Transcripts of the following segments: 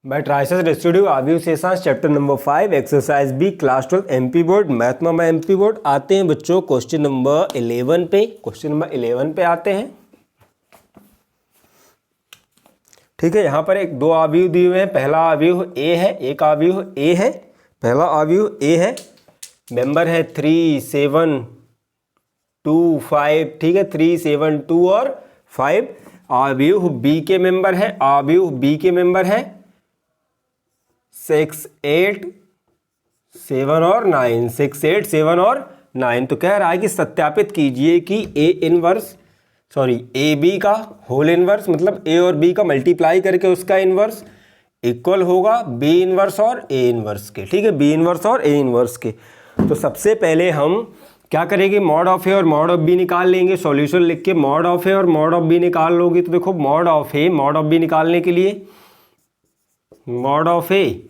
by Trices Residue Aviv Sesans chapter number 5 exercise B class 12 MP board math में MP board. आते हैं बच्चों question number 11 पे। Question number 11 पे आते हैं। ठीक है, यहाँ पर एक दो अवयव दिए हुए हैं। पहला अवयव ए है, एक अवयव ए है। पहला अवयव ए है, मेंबर है 3, 7, 2, 5। ठीक है, 3, 7, 2 और 5। अवयव बी के मेंबर है, अवयव बी के मेंबर है 6, 8, 7 और 9। 6, 8, 7 और 9। तो कह रहा है कि सत्यापित कीजिए कि ए बी का होल इनवर्स, मतलब ए और बी का मल्टीप्लाई करके उसका इनवर्स इक्वल होगा बी इनवर्स और ए इनवर्स के। ठीक है, बी इनवर्स और ए इनवर्स के। तो सबसे पहले हम क्या करेंगे, मॉड ऑफ ए और मॉड ऑफ बी निकाल लेंगे। सॉल्यूशन लिख के मॉड ऑफ ए और मॉड ऑफ बी निकाल लोगे तो देखो, mod of A mod of B निकालने के लिए मॉड ऑफ ए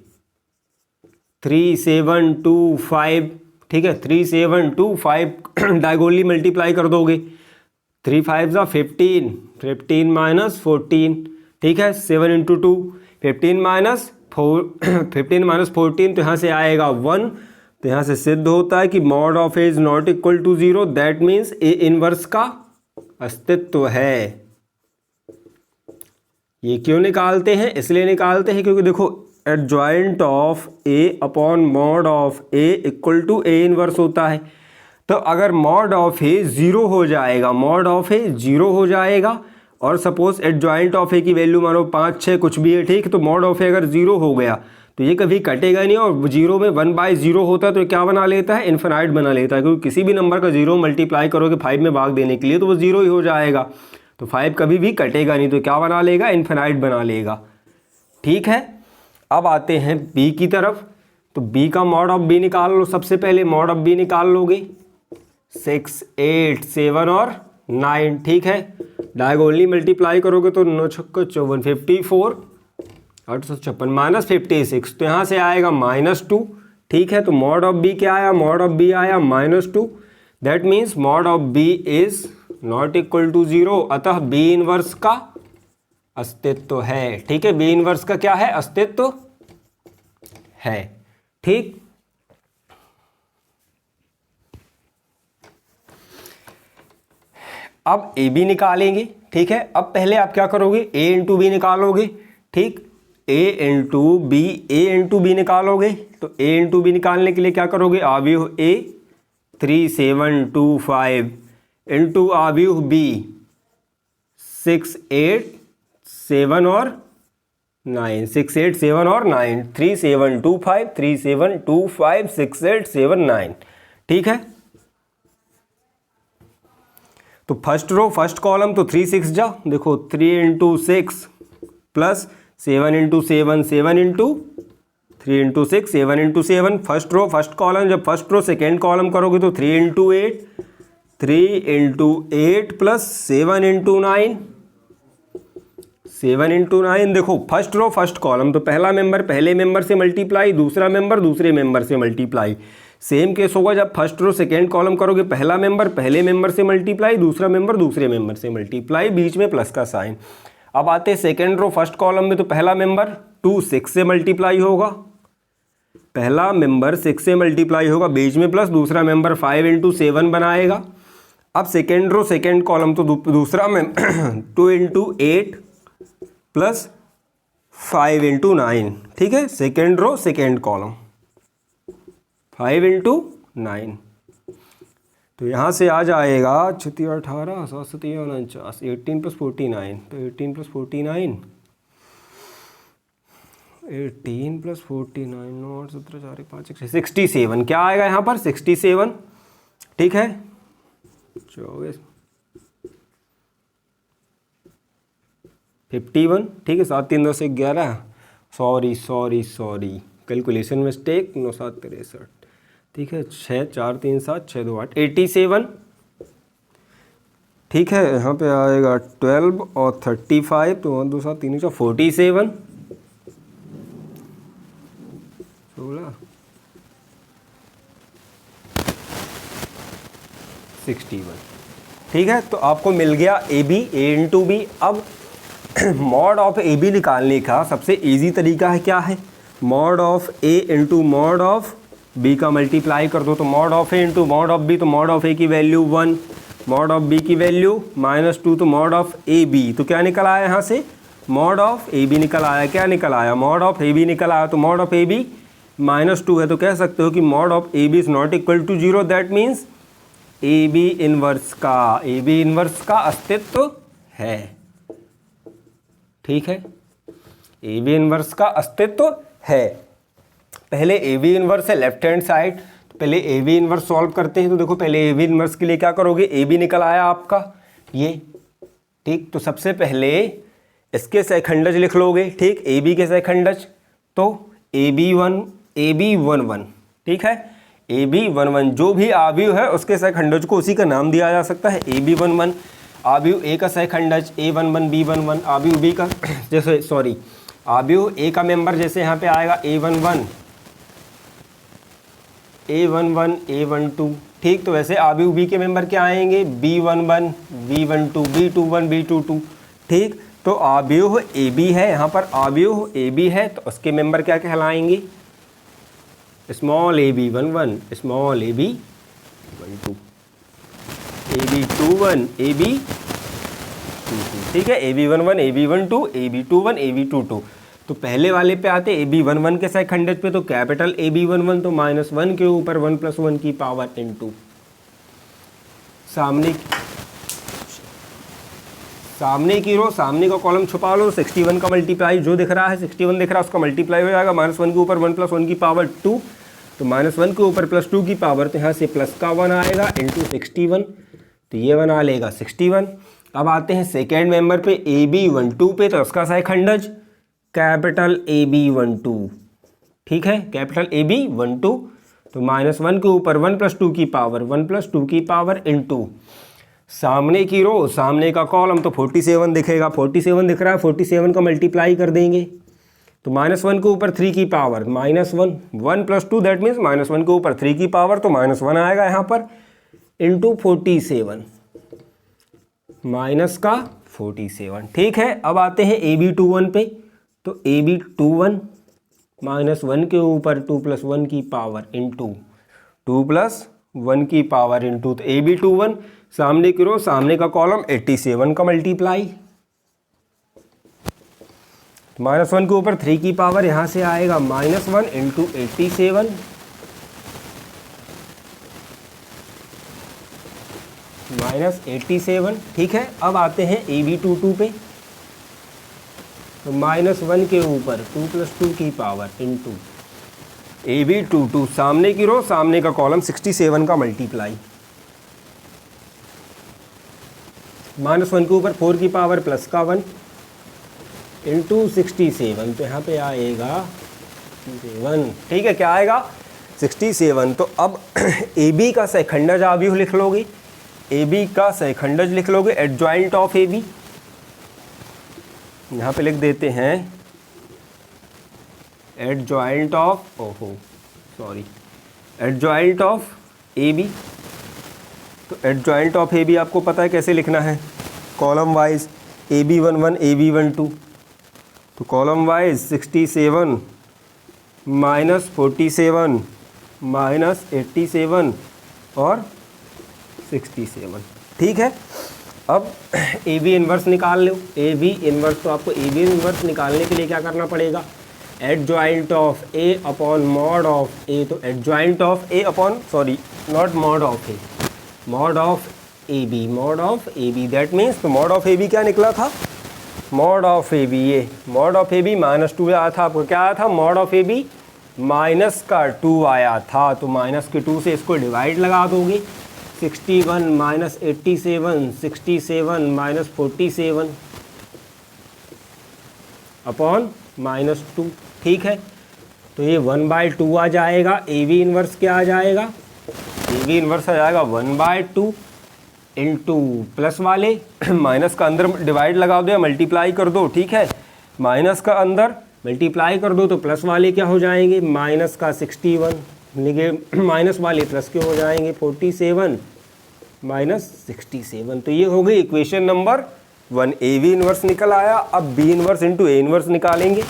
3, 7, 2, 5। ठीक है, 3, 7, 2, 5 डायगोनली मल्टीप्लाई कर दोगे। 3, 5 जा 15, 15 माइनस 14। ठीक है, 7 इंटू 2 15 माइनस 14। तो यहाँ से आएगा 1। तो यहाँ से सिद्ध होता है कि mod of A is not equal to 0। That means A inverse का अस्तित्व है। ये क्यों निकालते हैं? इसलिए निकालते हैं क्योंकि देखो, adjoint of A upon mod of A equal to A inverse होता है। तो अगर मॉड ऑफ ए 0 हो जाएगा, मॉड ऑफ ए 0 हो जाएगा और सपोज एडजॉइंट ऑफ ए की वैल्यू मानो 5, 6 कुछ भी है। ठीक, तो मॉड ऑफ ए अगर 0 हो गया तो ये कभी कटेगा नहीं। और 0 में 1/0 होता है तो क्या बना लेता है, इन्फिनाइट बना लेता है। क्योंकि किसी भी नंबर का 0 मल्टीप्लाई करोगे 5 में भाग देने के लिए तो वो 0 ही हो जाएगा। तो 5 कभी भी कटेगा नहीं, तो क्या बना लेगा, इन्फिनाइट बना लेगा। ठीक है, अब आते हैं बी की तरफ। तो बी का मॉड ऑफ बी निकाल लो। सबसे पहले मॉड ऑफ बी निकाल लोगे 6, 8, 7 और 9। ठीक है, डायगोनली मल्टीप्लाई करोगे तो 9 छक्का 54, 54, 856 माइनस 56। तो यहाँ से आएगा -2। ठीक है, तो मॉड ऑफ बी क्या आया, मॉड ऑफ बी आया -2। That means mod of B is not equal to 0। अतः बी इनवर्स का अस्तित्व है। ठीक है, बी इनवर्स का क्या है, अस्तित्व है। ठीक, अब ए बी निकालेंगे। ठीक है, अब पहले आप क्या करोगे, ए इंटू बी निकालोगे। ठीक, ए इंटू बी निकालोगे। तो ए इंटू बी निकालने के लिए क्या करोगे, अवयव ए 3, 7, 2, 5 इंटू अवयव बी 6, 8, 7 और 9। 6, 8, 7 और 9। 3, 7, 2, 5, 3, 7, 2, 5, 6, 8, 7, 9। ठीक है, तो फर्स्ट रो फर्स्ट कॉलम तो 3, 6 जा देखो, 3 into 6 plus 7 into 7, 7 into 3 into 6, 7 into 7। First row first column, जब फर्स्ट रो सेकेंड कॉलम करोगे तो 3 into 8, 3 into 8 plus 7 into 9, 7 into 9। देखो, फर्स्ट रो फर्स्ट कॉलम तो पहला मेंबर पहले मेंबर से मल्टीप्लाई, दूसरा मेंबर दूसरे मेंबर से मल्टीप्लाई। सेम केस होगा जब फर्स्ट रो सेकेंड कॉलम करोगे, पहला मेंबर पहले मेंबर से मल्टीप्लाई, दूसरा मेंबर दूसरे मेंबर से मल्टीप्लाई, बीच में प्लस का साइन। अब आते हैं सेकेंड रो फर्स्ट कॉलम में। तो पहला मेंबर 2 6 से मल्टीप्लाई होगा, पहला मेंबर 6 से मल्टीप्लाई होगा, बीच में प्लस, दूसरा मेंबर 5 इंटू 7 बनाएगा। अब सेकेंड रो सेकेंड कॉलम तो दूसरा में 2 इंटू 8 प्लस 5 इंटू 9। ठीक है, second row second column 5 into 9। तो यहाँ से आ जाएगा 36, 18, 7, 49, 18 प्लस 49। तो 18 प्लस 49, 18 प्लस 49, 9, 17, 4, 5, 6, 67। क्या आएगा यहाँ पर, 67। ठीक है, 24, 51। ठीक है, 7, 3, 10, 11। Sorry calculation mistake. 9, 7, 63। ठीक है, 6, 4, 3, 7, 6, 2, 8, 87। ठीक है, यहाँ पे आएगा 12 और 35। तो 1, 2, 7, 3, 4, 47, 16, 61। ठीक है, तो आपको मिल गया A B, A into B. अब मॉड ऑफ ए बी निकालने का सबसे इजी तरीका है क्या है, mod of A into mod of B का मल्टीप्लाई कर दो। तो mod of A into mod of B, तो मॉड ऑफ ए की वैल्यू 1, मॉड ऑफ बी की वैल्यू -2, तो मॉड ऑफ ए बी तो क्या निकल आया यहाँ से, मॉड ऑफ ए बी निकल आया। क्या निकल आया, मॉड ऑफ ए बी निकल आया। तो मॉड ऑफ ए बी -2 है, तो कह सकते हो कि mod of A B is not equal to 0। That means A B inverse का अस्तित्व है। ठीक है, ए बी इनवर्स का अस्तित्व है। पहले ए बी इनवर्स है लेफ्ट हैंड साइड, तो पहले ए बी इनवर्स सॉल्व करते हैं। तो देखो पहले ए बी इनवर्स के लिए क्या करोगे, ए बी निकल आया आपका ये, ठीक। तो सबसे पहले इसके सहखंडज लिख लोगे, ठीक, ए बी के सहखंडज, तो ए बी 1, ठीक है, ए बी 1 जो भी आव्यूह है उसके सहखंडज को उसी का नाम दिया जा सकता है, ए बी 1 आव्यूह ए का सहखंडज A11 B11, आव्यूह बी का जैसे सॉरी आव्यूह ए का मेंबर जैसे यहाँ पे आएगा A11 A12, ठीक। तो वैसे आव्यूह बी के मेंबर क्या आएंगे, B11 B12 B21 B22, ठीक। तो आव्यूह ए बी है, यहाँ पर आव्यूह ए बी है, तो उसके मेंबर क्या कहलाएंगे, small a B 11 small a B 12 a b 21 a b 22, ठीक है, a B 11 A B 12 a b 21 a b 22। तो पहले वाले पे आते ए बी 1 के सहखंडज पे, तो कैपिटल ए बी 1 तो -1 के ऊपर 1 + 1 की पावर इनटू सामने की रो, सामने का कॉलम छुपा लो, 61 का मल्टीप्लाई जो दिख रहा है 61 दिख रहा है उसका मल्टीप्लाई हो जाएगा, -1 के ऊपर 1 + 1 की पावर 2, तो -1 के ऊपर +2 की पावर, तो यहाँ से प्लस का 1 आएगा इंटू 61, तो ये बना लेगा 61। अब आते हैं सेकेंड मेंबर पे ए बी 12 पे, तो उसका सहखंडज कैपिटल ए बी 12, ठीक है, कैपिटल ए बी 12, तो -1 के ऊपर 1 + 2 की पावर 1 + 2 की पावर इंटू सामने की रो, सामने का कॉलम, तो 47 दिखेगा, 47 दिख रहा है, 47 का मल्टीप्लाई कर देंगे, तो -1 के ऊपर 3 की पावर -1 1 + 2 दैट मीन्स -1 के ऊपर 3 की पावर, तो -1 आएगा यहाँ पर इंटू 47 माइनस का 47, ठीक है। अब आते हैं ए बी 21 पे, तो ए बी 21 -1 के ऊपर 2 + 1 की पावर इंटू 2 + 1 की पावर इंटू, तो ए बी 21 सामने की रो, सामने का कॉलम, 87 का मल्टीप्लाई, -1 के ऊपर 3 की पावर, यहाँ से आएगा -1 इंटू 87 -87, ठीक है। अब आते हैं ए बी 22 पे, तो -1 के ऊपर 2 + 2 की पावर इंटू ए बी 22 सामने की रो, सामने का कॉलम, 67 का मल्टीप्लाई, -1 के ऊपर 4 की पावर प्लस का 1 इंटू 67, तो यहाँ पे आएगा 1, ठीक है, क्या आएगा 67। तो अब ए बी का सहखंडज आव्यूह लिख लोगे, ए बी का सहखंडज लिख लोगे, एडजॉइंट ऑफ ए बी, यहाँ पे लिख देते हैं adjoint of adjoint of A B. तो एडजॉइंट ऑफ ए बी आपको पता है कैसे लिखना है, column wise A B 11 A B 12, तो कॉलम वाइज 67 -47 -87 और 67, ठीक है। अब ए बी इनवर्स निकाल लो, ए बी इनवर्स, तो आपको ए बी इनवर्स निकालने के लिए क्या करना पड़ेगा, adjoint of A upon mod of A, तो adjoint of A upon sorry not mod of A, mod of A B, that means, तो मॉड ऑफ ए बी क्या निकला था, मॉड ऑफ ए बी, ये मॉड ऑफ ए बी -2 आया था, आपको क्या आया था, मॉड ऑफ ए बी -2 आया था, तो -2 से इसको डिवाइड लगा दोगे, 61 -87 67 -47 अपॉन -2, ठीक है। तो ये 1/2 आ जाएगा, ए बी इनवर्स क्या आ जाएगा, ए बी इनवर्स आ जाएगा 1/2 इंटू प्लस वाले माइनस का अंदर डिवाइड लगा दो या मल्टीप्लाई कर दो, ठीक है, माइनस का अंदर मल्टीप्लाई कर दो तो प्लस वाले क्या हो जाएंगे, माइनस का 61, माइनस वाले प्लस के हो जाएंगे 47 -67। तो ये हो गई equation number 1 A B inverse निकल आया। अब B inverse into A inverse निकालेंगे।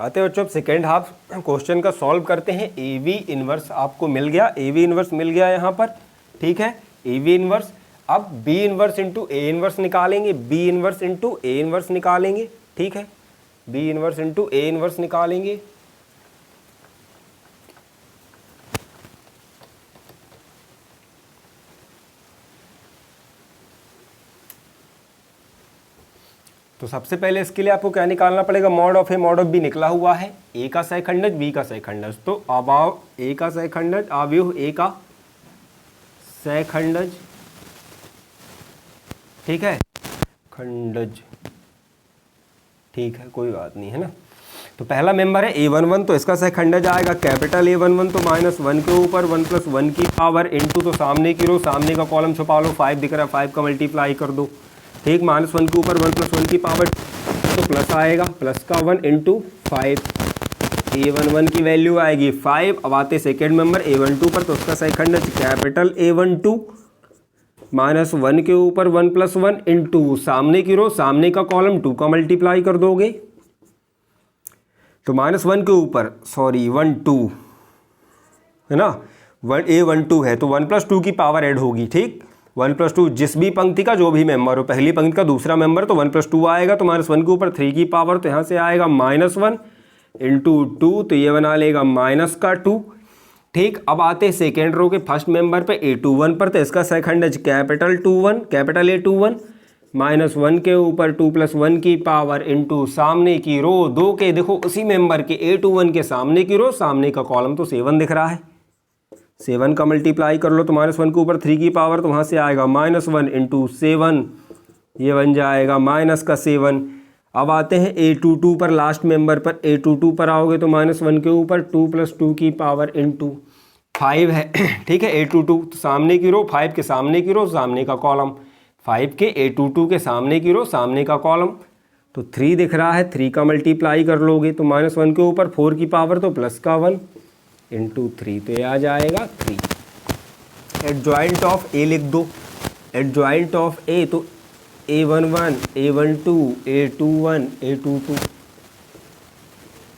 आते बच्चों अब सेकेंड हाफ क्वेश्चन का सॉल्व करते हैं। ए वी इनवर्स आपको मिल गया, ए वी इनवर्स मिल गया यहाँ पर, ठीक है, ए वी इनवर्स। अब B inverse into A inverse निकालेंगे, B inverse into A inverse निकालेंगे, ठीक है, B inverse into A inverse निकालेंगे। तो सबसे पहले इसके लिए आपको क्या निकालना पड़ेगा, mod of A mod of B निकला हुआ है, ए का सहखंडज बी का सहखंडज। तो अभाव ए का सहखंडज अवयव ए का सहखंडज, ठीक है, खंडज, ठीक है, कोई बात नहीं है ना। तो पहला मेंबर है A11, तो इसका सहखंडज आएगा कैपिटल A11, तो -1 के ऊपर 1 + 1 की पावर इंटू, तो सामने की रो सामने का कॉलम छुपा लो, 5 दिख रहा है, 5 का मल्टीप्लाई कर दो, ठीक, -1 के ऊपर 1 + 1 की पावर, तो प्लस आएगा, प्लस का 1 इंटू 5, A11 की वैल्यू आएगी 5। अब आते सेकेंड मेंबर A12 पर, तो उसका सहखंडज कैपिटल A12 -1 के ऊपर 1 + 1 इंटू सामने की रो सामने का कॉलम 2 का मल्टीप्लाई कर दोगे, तो -1 के ऊपर 1 2 है ना, A12 है तो 1 + 2 की पावर ऐड होगी, ठीक, 1 + 2 जिस भी पंक्ति का जो भी मेंबर हो, पहली पंक्ति का दूसरा मेंबर तो 1 + 2 आएगा, तो -1 के ऊपर 3 की पावर, तो यहाँ से आएगा -1 इंटू 2, तो ये बना लेगा -2, ठीक। अब आते हैं सेकेंड रो के फर्स्ट मेंबर पे A21 पर, तो इसका सहखंडज कैपिटल A21 -1 के ऊपर 2 + 1 की पावर इंटू सामने की रो 2 के, देखो उसी मेंबर के A21 के सामने की रो सामने का कॉलम तो 7 दिख रहा है, 7 का मल्टीप्लाई कर लो, तो -1 के ऊपर 3 की पावर, तो वहाँ से आएगा -1 इंटू 7, ये बन जाएगा -7। अब आते हैं A22 पर, लास्ट मेंबर पर A22 पर आओगे तो -1 के ऊपर 2 + 2 की पावर इंटू 5 है, ठीक है, A22 तो सामने की रो 5 के सामने की रो सामने का कॉलम, 5 के A22 के सामने की रो सामने का कॉलम, तो 3 दिख रहा है, 3 का मल्टीप्लाई कर लोगे तो -1 के ऊपर 4 की पावर, तो प्लस का 1 इंटू 3, तो ये आ जाएगा 3। एडजॉइंट ऑफ ए लिख दो, एडजॉइंट ऑफ ए तो A11 A12 A21 A22,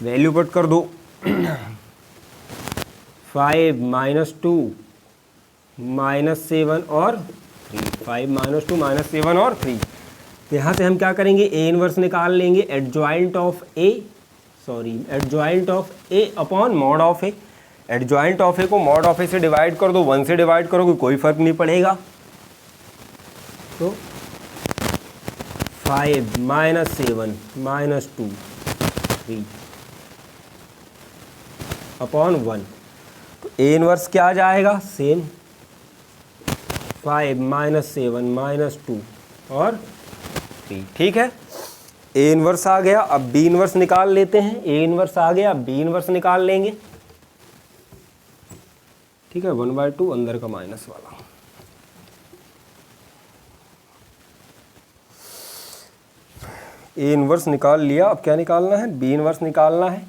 value put कर दो 5 -2 -7 और 3, 5 -2 -7 और 3। तो यहाँ से हम क्या करेंगे, ए इनवर्स निकाल लेंगे, adjoint of A upon mod of A. Adjoint of A को मॉड ऑफ ए से डिवाइड कर दो, 1 से डिवाइड करोगे कोई फर्क नहीं पड़ेगा, तो 5 -7 -2 3 अपॉन 1, तो ए इनवर्स क्या आ जाएगा, सेम 5 -7 -2 और 3, ठीक है। ए इनवर्स आ गया, अब बी इनवर्स निकाल लेते हैं, ए इनवर्स आ गया, बी इनवर्स निकाल लेंगे, ठीक है, 1/2 अंदर का माइनस वाला, ए इनवर्स निकाल लिया। अब क्या निकालना है, बी इनवर्स निकालना है।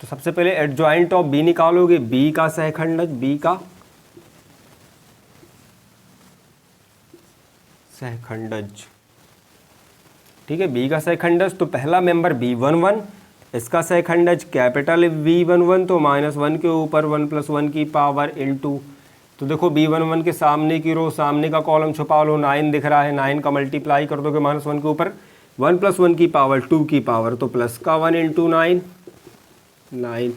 तो सबसे पहले एडजॉइंट ऑफ बी निकालोगे, बी का सहखंडज, बी का सहखंडज, ठीक है, बी का सहखंडज। तो पहला मेंबर B11, इसका सहखंडज कैपिटल B11, तो -1 के ऊपर 1 + 1 की पावर इंटू, तो देखो B11 के सामने की रो सामने का कॉलम छुपा लो, 9 दिख रहा है, 9 का मल्टीप्लाई कर दोगे, -1 के ऊपर 1 + 1 की पावर 2 की पावर, तो प्लस का 1 इंटू 9।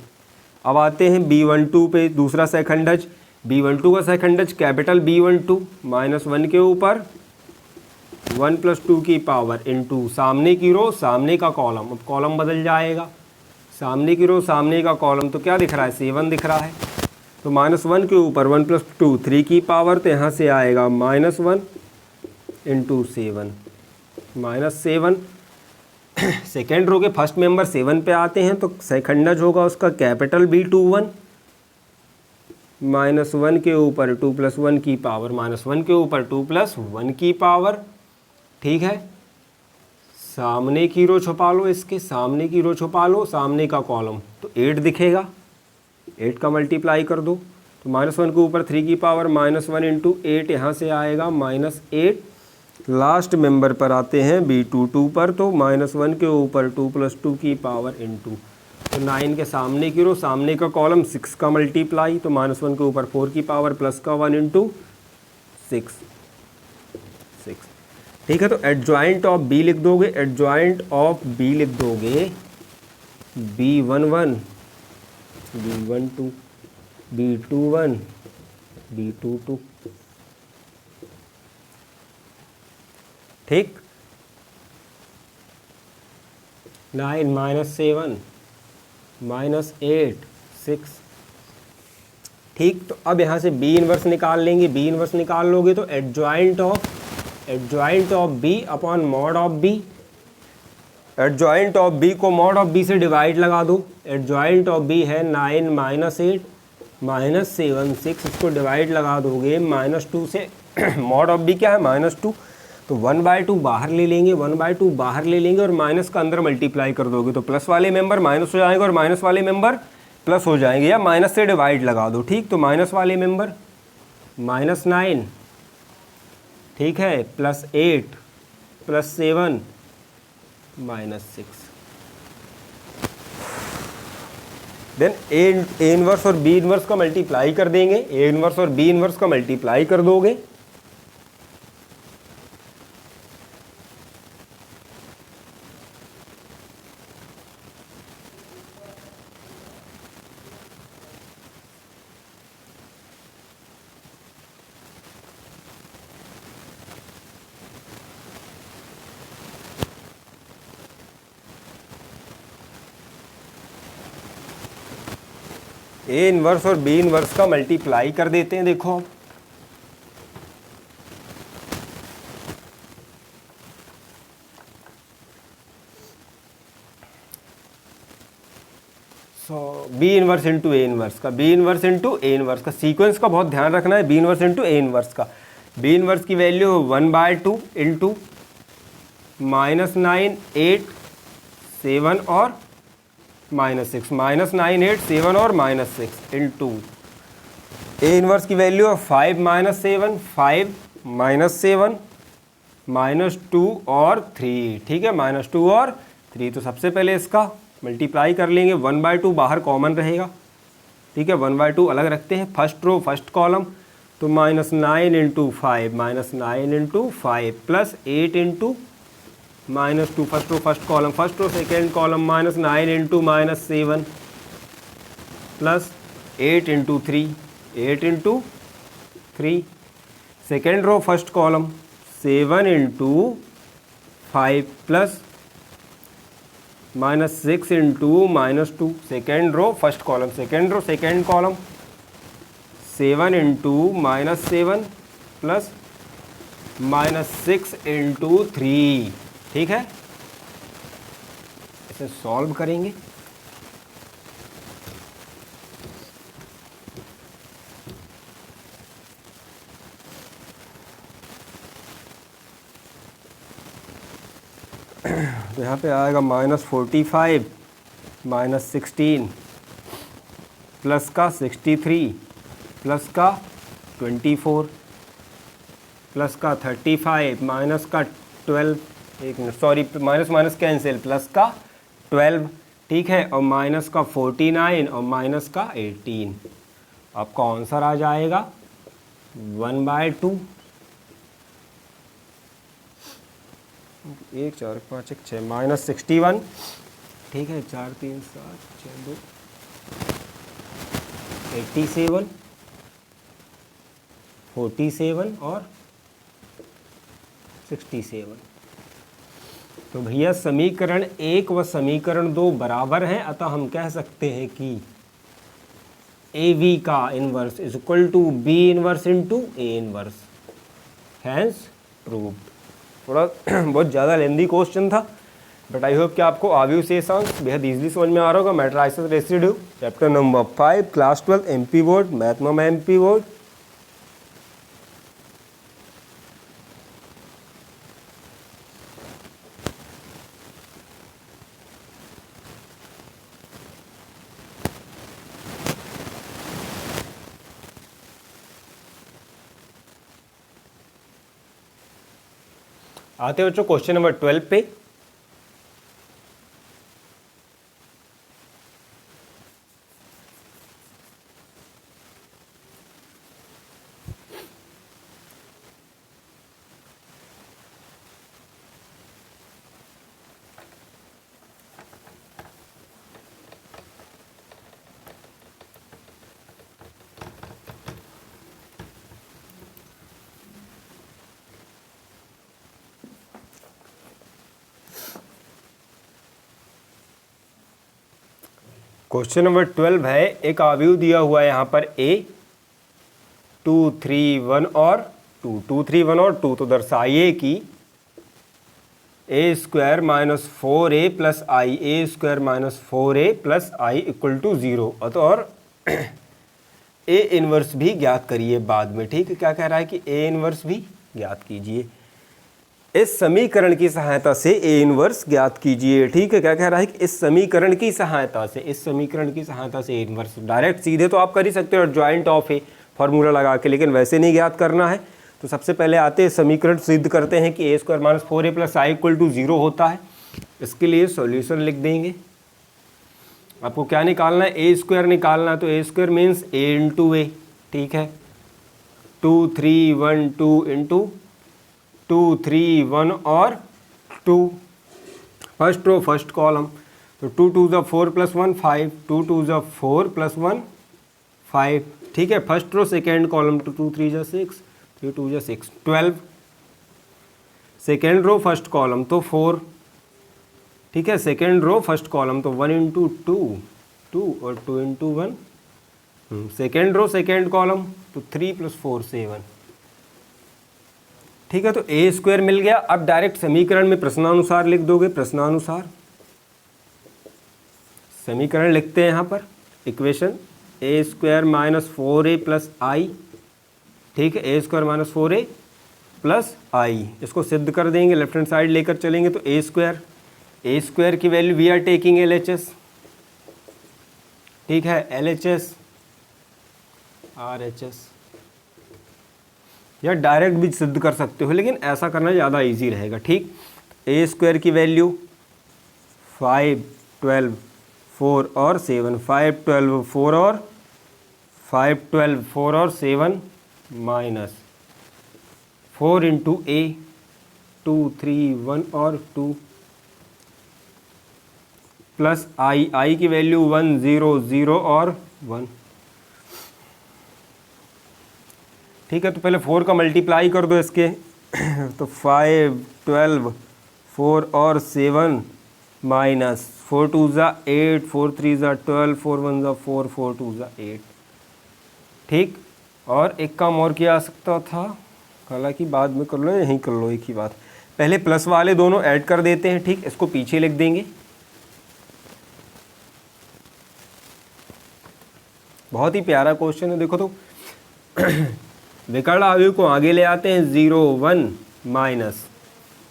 अब आते हैं B12 पे, दूसरा सहखंडज, B12 का सहखंडज कैपिटल B12 -1 के ऊपर 1 + 2 की पावर इंटू सामने की रो सामने का कॉलम, अब कॉलम बदल जाएगा, सामने की रो सामने का कॉलम, तो क्या दिख रहा है 7 दिख रहा है, तो -1 के ऊपर 1 + 2 3 की पावर, तो यहाँ से आएगा -1 इंटू 7 -7। सेकेंड रो के फर्स्ट मेंबर 7 पे आते हैं तो सेकंडज होगा उसका कैपिटल B21 -1 के ऊपर 2 + 1 की पावर, -1 के ऊपर 2 + 1 की पावर, ठीक है। सामने की रो छुपा लो, इसके सामने की रो छुपा लो, सामने का कॉलम, तो 8 दिखेगा, 8 का मल्टीप्लाई कर दो, तो -1 के ऊपर 3 की पावर -1 इंटू 8, यहाँ से आएगा -8। लास्ट मेंबर पर आते हैं B22 पर, तो -1 के ऊपर 2 + 2 की पावर इंटू, तो 9 के सामने की रो सामने का कॉलम, 6 का मल्टीप्लाई, तो -1 के ऊपर 4 की पावर प्लस का 1 इंटू 6, ठीक है। तो एडजॉइंट ऑफ बी लिख दोगे, एडजॉइंट ऑफ बी लिख दोगे B11 B12 B21 B22, ठीक। 9 -7 -8 6, ठीक। तो अब यहाँ से बी इनवर्स निकाल लेंगे, बी इनवर्स निकाल लोगे तो adjoint of B upon mod of B, adjoint of B को मॉड ऑफ बी से डिवाइड लगा दो, एडजॉइंट ऑफ बी है 9 -8 -7 6, इसको डिवाइड लगा दोगे -2 से, मॉड ऑफ बी क्या है -2, तो 1/2 बाहर ले लेंगे, 1/2 बाहर ले लेंगे और माइनस का अंदर मल्टीप्लाई कर दोगे, तो प्लस वाले मेंबर माइनस हो जाएंगे और माइनस वाले मेंबर प्लस हो जाएंगे, या माइनस से डिवाइड लगा दो, ठीक। तो माइनस वाले मेंबर -9, ठीक है, +8 +7 -6। देन ए इनवर्स और बी इनवर्स का मल्टीप्लाई कर देंगे, ए इनवर्स और बी इनवर्स का मल्टीप्लाई कर दोगे, ए इनवर्स और बी इनवर्स का मल्टीप्लाई कर देते हैं। देखो B inverse into A inverse का, B inverse into A inverse का सीक्वेंस का बहुत ध्यान रखना है, B inverse into A inverse का। बी इनवर्स की वैल्यू 1/2 इंटू -9 8 7 और -6, -9 8 7 और -6 इंटू ए इनवर्स की वैल्यू है 5 -7 5 -7 -2 और 3, ठीक है, -2 और 3। तो सबसे पहले इसका मल्टीप्लाई कर लेंगे, 1/2 बाहर कॉमन रहेगा, ठीक है, 1/2 अलग रखते हैं, फर्स्ट रो फर्स्ट कॉलम, तो -9 into 5 -9 into 5 plus 8 into -2 first row first column, first row second column -9 into -7 plus 8 into 3 8 into 3, second row first column 7 into 5 plus -6 into -2, second row first column, second row second column 7 into -7 plus -6 into 3, ठीक है। इसे solve करेंगे, तो यहाँ पे आएगा -45 -16 plus का 63 plus का 24 प्लस का 35 माइनस का 12, एक minute sorry, minus minus cancel, plus का 12, ठीक है, और माइनस का 49 और माइनस का 18। आपका आंसर आ जाएगा 1/2, 1 4 5 1 6 -61, ठीक है, 4 3 7 6 2 87 47 और 67। तो भैया समीकरण 1 व समीकरण 2 बराबर हैं, अतः हम कह सकते हैं कि AB का inverse is equal to B inverse into A inverse, hence proved. थोड़ा बहुत ज़्यादा लेंदी क्वेश्चन था, बट आई होप कि आपको आव्यूह शेषांश बेहद इजीली समझ में आ रहा होगा। Matrices residue chapter number 5 class 12 MP board math में MP बोर्ड। आते हैं बच्चों क्वेश्चन नंबर 12 पे। क्वेश्चन नंबर 12 है, एक आव्यूह दिया हुआ है यहाँ पर A 2 3 1 और 2 2 3 1 और 2, तो दर्शाइए कि A² minus 4A plus I A² minus 4A plus I equal to 0, और A इनवर्स भी ज्ञात करिए बाद में। ठीक है, क्या कह रहा है कि A इनवर्स भी ज्ञात कीजिए। इस समीकरण की सहायता से A इनवर्स ज्ञात कीजिए। ठीक है, क्या कह रहा है कि इस समीकरण की सहायता से A इनवर्स, डायरेक्ट सीधे तो आप कर ही सकते हो जॉइंट ऑफ ए फार्मूला लगा के, लेकिन वैसे नहीं ज्ञात करना है। तो सबसे पहले आते हैं समीकरण सिद्ध करते हैं कि A² minus 4A plus I equal to 0 होता है। इसके लिए सॉल्यूशन लिख देंगे। आपको क्या निकालना है? A² निकालना है, तो A² मीन्स A इंटू ए। ठीक है, 2 3 1 2 इंटू 2 3 1 और 2, फर्स्ट रो फर्स्ट कॉलम, तो 2 2 ज़ा 4 प्लस 1 5, 2 2 ज़ा 4 प्लस 1 5। ठीक है, फर्स्ट रो सेकेंड कॉलम, 2 3 ज़ा 6, 3 2 ज़ा 6 12। सेकेंड रो फर्स्ट कॉलम तो 4। ठीक है, सेकेंड रो फर्स्ट कॉलम तो 1 इंटू 2 2 और 2 into 1। Second row second column तो 3 प्लस 4 7। ठीक है, तो A² मिल गया। अब डायरेक्ट समीकरण में प्रश्नानुसार लिख दोगे। प्रश्नानुसार समीकरण लिखते हैं यहाँ पर, equation A² minus 4A plus आई। ठीक है, A² माइनस 4A प्लस आई, इसको सिद्ध कर देंगे, लेफ्ट हैंड साइड लेकर चलेंगे। तो A² की value we are taking LHS। ठीक है, LHS RHS, या डायरेक्ट भी सिद्ध कर सकते हो, लेकिन ऐसा करना ज़्यादा इजी रहेगा। ठीक, A² की वैल्यू 5 12 4 और 7, 5 12 4 और 5 12 4 और 7 माइनस 4 इंटू A 2 3 1 और 2 प्लस आई की वैल्यू 1 0 0 और 1। ठीक है, तो पहले 4 का मल्टीप्लाई कर दो इसके, तो 5 12 4 और 7 माइनस 4 2 ज़ा 8 4 3 ज़ा 12 4 1 ज़ा 4 4 2 ज़ा 8। ठीक, और एक काम और किया जा सकता था, हालांकि बाद में कर लो, यहीं कर लो एक ही बात। पहले प्लस वाले दोनों ऐड कर देते हैं। ठीक, इसको पीछे लिख देंगे। बहुत ही प्यारा क्वेश्चन है, देखो तो विकर्ण आव्यूह को आगे ले आते हैं 0 1 माइनस।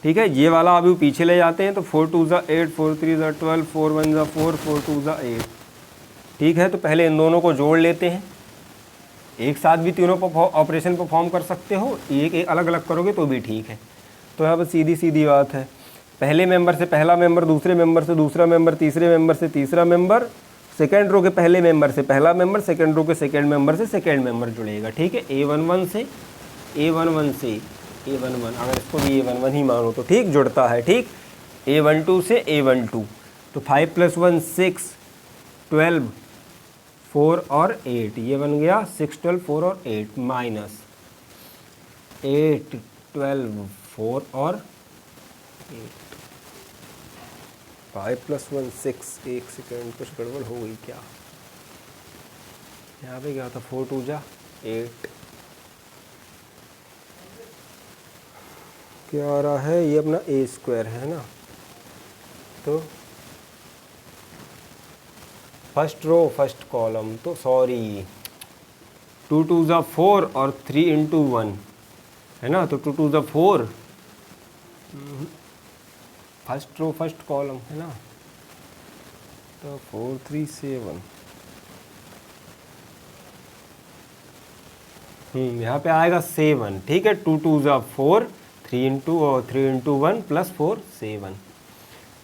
ठीक है, ये वाला आव्यूह पीछे ले जाते हैं, तो 4 2 ज़ा 8 4 3 ज़ा 12 4 1 ज़ा 4 4 2 ज़ा 8। ठीक है, तो पहले इन दोनों को जोड़ लेते हैं। एक साथ भी तीनों ऑपरेशन परफॉर्म कर सकते हो, एक अलग अलग करोगे तो भी ठीक है। तो यहाँ पर सीधी सीधी बात है, पहले मेंबर से पहला मेंबर, दूसरे मेंबर से दूसरा मेंबर, तीसरे मेंबर से तीसरा मेंबर, सेकेंड रो के पहले मेंबर से पहला मेंबर, सेकेंड रो के सेकेंड मेंबर से सेकेंड मेंबर जुड़ेगा। ठीक है, A11 से A11 से A11, अगर इसको भी A11 ही मानो तो ठीक जुड़ता है। ठीक, A12 से A12, तो 5 प्लस 1 6 12 4 और 8, ये बन गया 6 12 4 और 8 माइनस 8 12 4 और 8। 5 + 1 6। एक सेकेंड, कुछ गड़बड़ हो गई क्या? यहाँ पे क्या था? 4 2 जा 8। क्या आ रहा है? ये अपना a² है ना, तो फर्स्ट रो फर्स्ट कॉलम, तो सॉरी 2 2 जा 4 और 3 × 1 है ना, तो 2 2 जा 4, फर्स्ट रो फर्स्ट कॉलम है ना, तो 4 3 7। यहाँ पे आएगा 7, ठीक है। 2 2 जा 4, 3 × 1 + 4 7।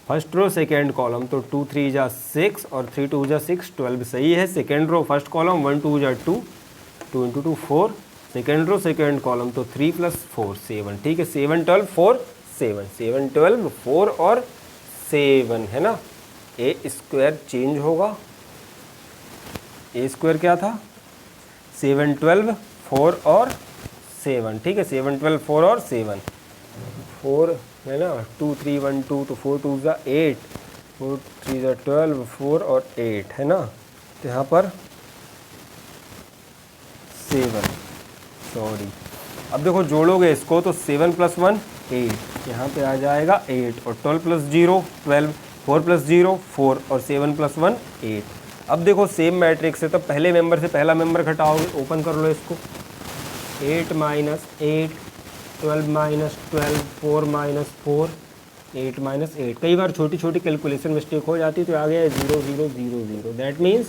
फर्स्ट रो सेकेंड कॉलम, तो 2 3 जा 6 और 3 2 जा 6 12 सही है। सेकेंड रो फर्स्ट कॉलम 1 2 जा 2, 2 × 2 4। सेकेंड रो सेकेंड कॉलम, तो 3 + 4 7, ठीक है। 7 12 4 7, 7 12 4 और 7 है ना। a² चेंज होगा, a² क्या था? 7 12 4 और 7, ठीक है। 7 12 4 और 7, 4 है ना, 2 3 1 2, तो 4 2 जा 8, 4 3 जा 12, 4 और 8 है ना, तो यहाँ पर 7, सॉरी। अब देखो जोड़ोगे इसको, तो 7 + 1 8, यहाँ पे आ जाएगा 8, और 12 + 0 12, 4 + 0 4, और 7 + 1 8। अब देखो सेम मैट्रिक्स है, तो पहले मेंबर से पहला मेंबर घटाओगे, ओपन कर लो इसको। 8 - 8, 12 - 12, 4 - 4, 8 - 8। कई बार छोटी छोटी कैलकुलेशन मिस्टेक हो जाती है, तो आ गया 0 0 0 0। दैट मीन्स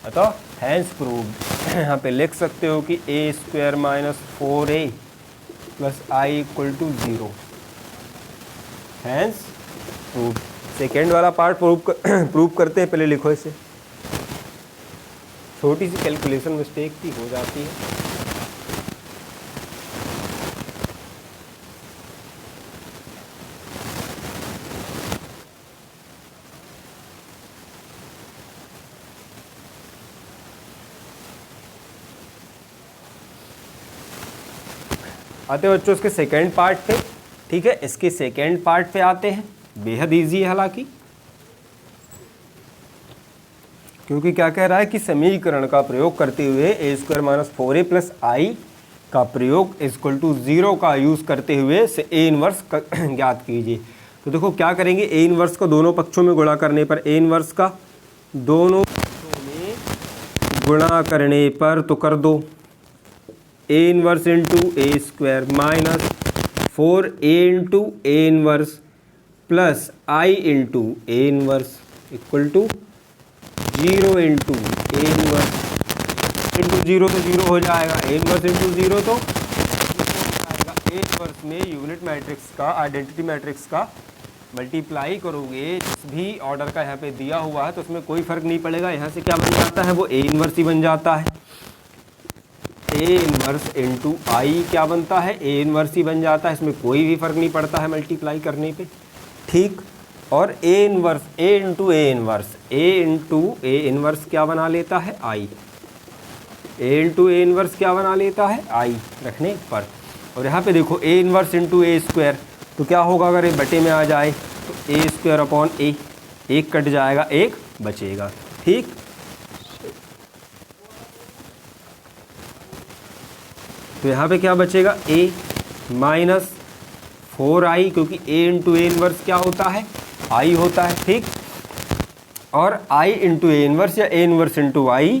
अतः हैंस प्रूव्ड। यहाँ पे लिख सकते हो कि a² - 4a + i = 0। Hence proved. Second वाला पार्ट प्रूव करते हैं, पहले लिखो इसे। छोटी सी कैलकुलेशन मिस्टेक भी हो जाती है। आते हैं बच्चों इसके सेकेंड पार्ट पे, ठीक है। इसके सेकेंड पार्ट पे आते हैं, बेहद इजी है हालांकि, क्योंकि क्या कह रहा है कि समीकरण का प्रयोग करते हुए a² - 4a + i का प्रयोग = 0 का यूज़ करते हुए से a इनवर्स ज्ञात कीजिए। तो देखो क्या करेंगे, a इनवर्स को दोनों पक्षों में गुणा करने पर, a इनवर्स का दोनों पक्षों में गुणा करने पर तो कर दो a inverse × a² - 4a × a inverse + i × a inverse = 0 × a inverse × 0, तो 0 हो जाएगा। a इनवर्स × 0 तो 0 हो जाएगा। a इनवर्स में यूनिट मैट्रिक्स का, आइडेंटिटी मैट्रिक्स का मल्टीप्लाई करोगे, जिस भी ऑर्डर का यहाँ पे दिया हुआ है, तो उसमें कोई फर्क नहीं पड़ेगा। यहाँ से क्या बन जाता है, वो a इनवर्स ही बन जाता है। a इनवर्स × i क्या बनता है, a इनवर्स ही बन जाता है। इसमें कोई भी फर्क नहीं पड़ता है मल्टीप्लाई करने पे, ठीक। और a inverse a × a inverse, a × a inverse क्या बना लेता है, i। a × a इनवर्स क्या बना लेता है, i रखने पर। और यहाँ पे देखो a इनवर्स × a², तो क्या होगा अगर ये बटे में आ जाए, तो a² / a, एक कट जाएगा, एक बचेगा, ठीक। तो यहाँ पे क्या बचेगा, a - 4i, क्योंकि a × a इनवर्स क्या होता है, i होता है, ठीक। और i × a इनवर्स या a inverse × i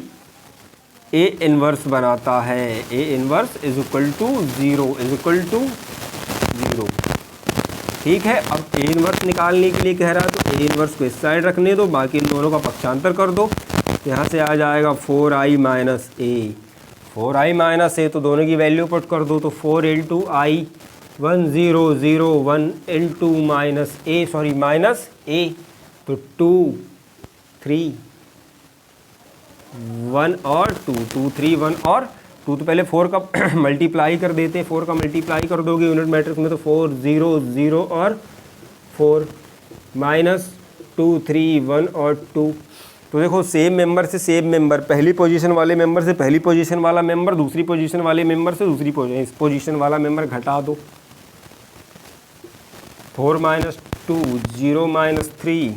a inverse बनाता है। a इनवर्स = 0 ठीक है। अब a इनवर्स निकालने के लिए कह रहा है, तो a इनवर्स को इस साइड रखने दो, बाकी इन दोनों का पक्षांतर कर दो। यहाँ से आ जाएगा 4i - a, 4i - a, तो दोनों की वैल्यू पुट कर दो, तो 4 × i 1 0 0 1 × -a, सॉरी -a, तो 2 3 1 और 2, 2 3 1 और 2, तो पहले 4 का मल्टीप्लाई कर देते हैं। 4 का मल्टीप्लाई कर दोगे यूनिट मैट्रिक्स में, तो 4 0 0 और 4 -2 3 1 और 2। तो देखो सेम मेंबर से सेम मेंबर, पहली पोजीशन वाले मेंबर से पहली पोजीशन वाला मेंबर, दूसरी पोजीशन वाले मेंबर से दूसरी पोजीशन वाला मेंबर घटा दो, 4 minus 2, 0 minus 3,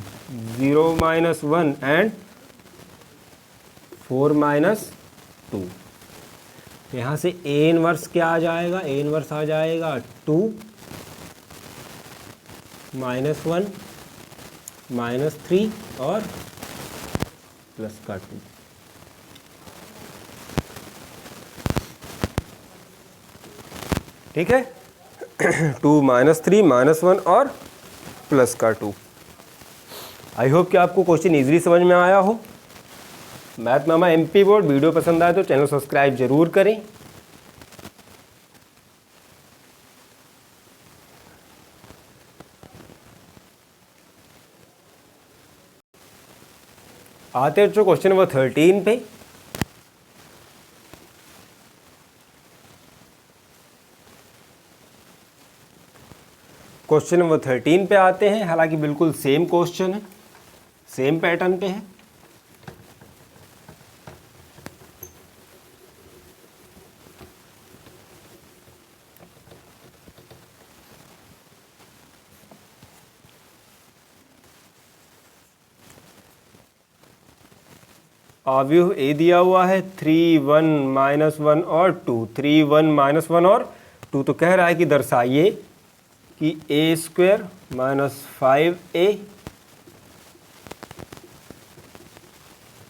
0 minus 1 and 4 minus 2। यहाँ से ए इनवर्स क्या आ जाएगा? ए इनवर्स आ जाएगा 2 माइनस 1 माइनस 3 और प्लस का 2। ठीक है 2 माइनस 3 माइनस 1 और प्लस का 2। आई होप कि आपको क्वेश्चन इजीली समझ में आया हो। मैथ मामा एमपी बोर्ड वीडियो पसंद आए तो चैनल सब्सक्राइब जरूर करें। आते हैं क्वेश्चन नंबर 13 पे। क्वेश्चन नंबर 13 पे आते हैं। हालांकि बिल्कुल सेम क्वेश्चन है, सेम पैटर्न पे है। अवयव ए दिया हुआ है 3 1 माइनस 1 और 2, 3 1 माइनस 1 और 2। तो कह रहा है कि दर्शाइए कि A square minus 5a,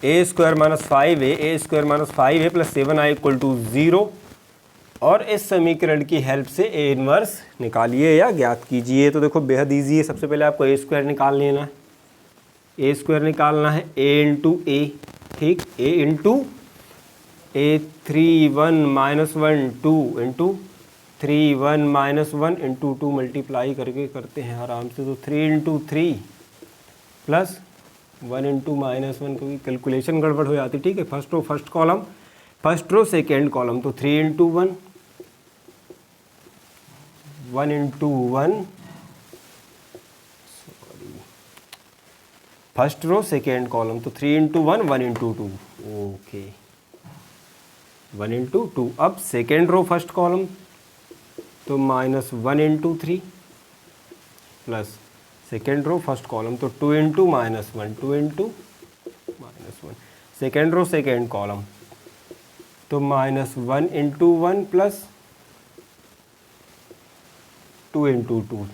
A square minus 5a, A square minus 5a plus 7i equal to 0। और इस समीकरण की हेल्प से ए इनवर्स निकालिए या ज्ञात कीजिए। तो देखो बेहद ईजी है। सबसे पहले आपको ए स्क्वायर निकाल लेना है। ए स्क्वायर निकालना है a इंटू ए, ठीक, a into A 3 1 minus 1 2 into 3 1 minus 1 into 2 multiply करके करते हैं आराम से। तो 3 इंटू 3 प्लस 1 इंटू माइनस 1, क्योंकि कैलकुलेशन गड़बड़ हो जाती। ठीक है first row first column, first row second column. तो 3 into 1, 1 into 1, first row second column. तो 3 इंटू 1, 1 इंटू 2, ओके 1 इंटू 2। अब सेकेंड रो फर्स्ट कॉलम, तो minus 1 into 3 plus second row first column, तो 2 into minus 1, 2 into minus 1। Second row second column, तो minus 1 into 1 plus 2 into 2।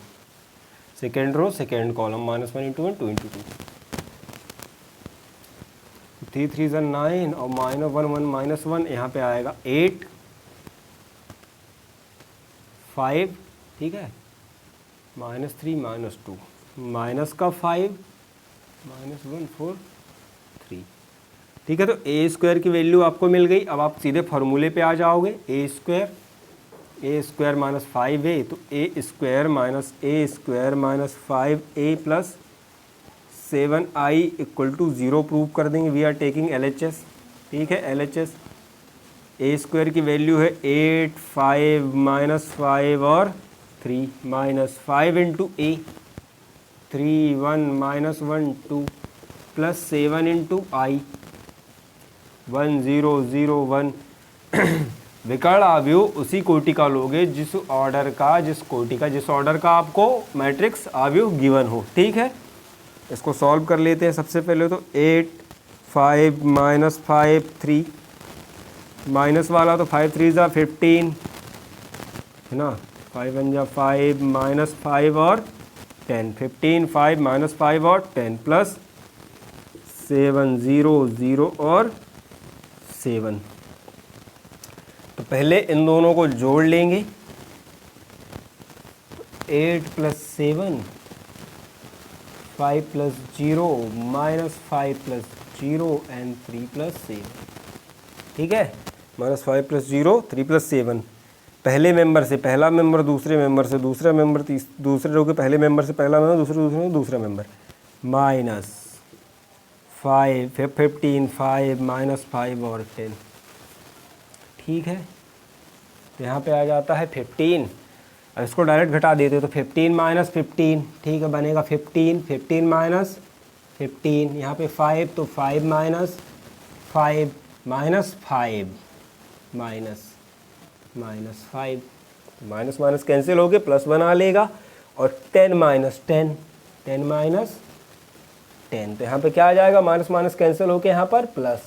Second row second column, minus 1 into 1, 2 into 2। 3 3 ज़ा 9 और minus 1 1 minus 1, यहाँ पे आएगा 8 5, ठीक है, माइनस 3 माइनस 2, माइनस का 5 माइनस 1 4 3। ठीक है तो ए स्क्वायर की वैल्यू आपको मिल गई। अब आप सीधे फार्मूले पे आ जाओगे। ए स्क्वायर माइनस 5a, तो A square minus 5a plus 7i equal to 0 prove कर देंगे। We are taking LHS। ठीक है LHS। ए स्क्वायर की वैल्यू है 8 5 माइनस 5 और 3 minus 5 into A 3 1 minus 1 2 plus 7 into I 1 0 0 1। विकर्ण अवयव उसी कोटि का लोगे जिस ऑर्डर का आपको मैट्रिक्स अवयव गिवन हो। ठीक है इसको सॉल्व कर लेते हैं। सबसे पहले तो 8 5 माइनस 5 3, माइनस वाला तो 5 3 ज़ा 15 है ना, 5 1 ज़ा 5 माइनस 5 और 10, 15 5 माइनस 5 और 10 प्लस 7 0 0 और 7। तो पहले इन दोनों को जोड़ लेंगे। 8 plus 7 5 plus 0 minus 5 plus 0 and 3 plus 7। ठीक है माइनस 5 प्लस 0 3 प्लस 7। पहले मेंबर से पहला मेंबर, दूसरे मेंबर से दूसरा मेंबर, दूसरे रो के पहले मेंबर से पहला मेंबर, दूसरे दूसरा मेंबर। माइनस 5 15 5 माइनस 5 और 10। ठीक है तो यहाँ पे आ जाता है 15। अब इसको डायरेक्ट घटा देते तो 15 माइनस 15, ठीक है बनेगा 15 15 माइनस 15। यहाँ पे 5 तो 5 minus 5 minus 5 minus minus 5, minus minus cancel हो गए, प्लस बना लेगा और 10 माइनस 10, 10 माइनस 10, तो यहाँ पे क्या आ जाएगा, माइनस माइनस कैंसिल होके यहाँ पर प्लस।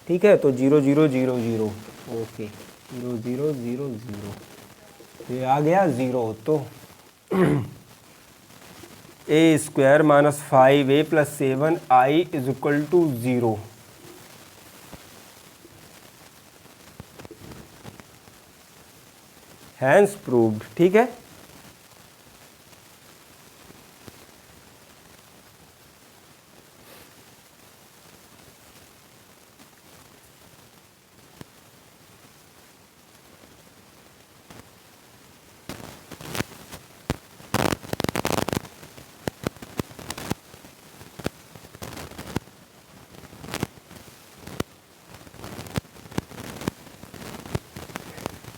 ठीक है, तो 0 0 0 0, ओके 0 0 0 0, ये आ गया 0। तो A square minus 5a plus 7i is equal to 0। Hence proved. ठीक है,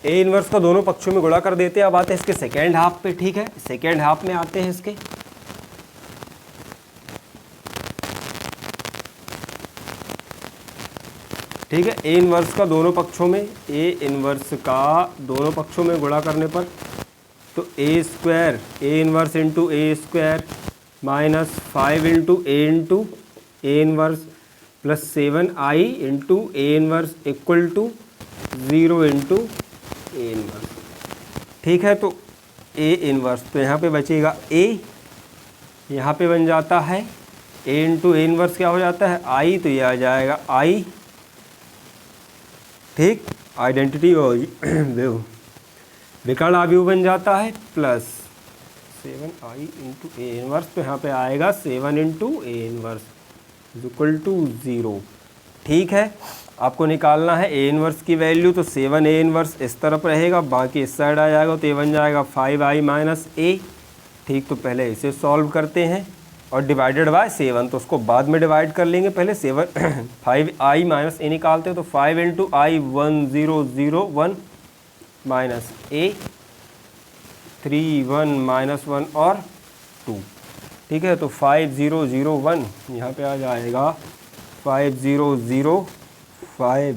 ए इनवर्स का दोनों पक्षों में गुणा कर देते हैं। अब आते हैं इसके सेकेंड हाफ पे। ठीक है, सेकेंड हाफ में आते हैं इसके। ठीक है, ए इनवर्स का दोनों पक्षों में, ए इनवर्स का दोनों पक्षों में गुणा करने पर तो A square, A inverse into A square minus 5 into A inverse plus 7i into A inverse equal to 0 into A inverse. ठीक है, तो ए इनवर्स, तो यहाँ पे बचेगा ए, यहाँ पे बन जाता है ए इंटू ए इनवर्स क्या हो जाता है आई, तो ये आ जाएगा आई। ठीक, आइडेंटिटी विकर्ण अवयव बन जाता है plus 7i into A inverse, तो यहाँ पे आएगा 7 into A inverse is equal to 0। ठीक है, आपको निकालना है ए इनवर्स की वैल्यू, तो 7 ए इनवर्स इस तरफ रहेगा, बाकी इस साइड आ जाएगा, तो ये बन जाएगा 5i माइनस ए। ठीक, तो पहले इसे सॉल्व करते हैं और डिवाइडेड बाय 7, तो उसको बाद में डिवाइड कर लेंगे, पहले 5i माइनस ए निकालते हैं, तो 5 इंटू आई 1001 माइनस ए 3 1 माइनस 1 और 2। ठीक है, तो 5001 यहाँ पे आ जाएगा 5005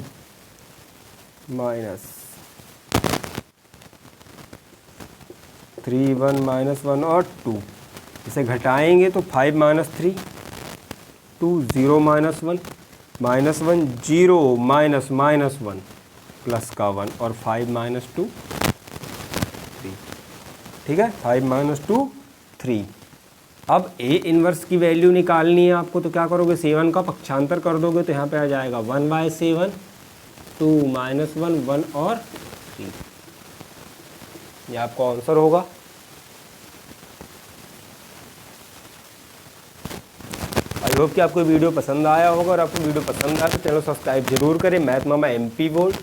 माइनस 3 1 माइनस 1 और 2। इसे घटाएंगे तो 5 minus 3 2 0 minus 1 minus 1 0 minus minus 1 plus का 1 और 5 माइनस 2 3। ठीक है, 5 माइनस 2 3। अब ए इनवर्स की वैल्यू निकालनी है आपको, तो क्या करोगे, 7 का पक्षांतर कर दोगे, तो यहाँ पे आ जाएगा 1/7 2 माइनस 1 1 और 3। ये आपका आंसर होगा। आई होप कि आपको वीडियो पसंद आया होगा, और आपको वीडियो पसंद आया तो चैनल सब्सक्राइब जरूर करें। मैथ मामा MP बोर्ड।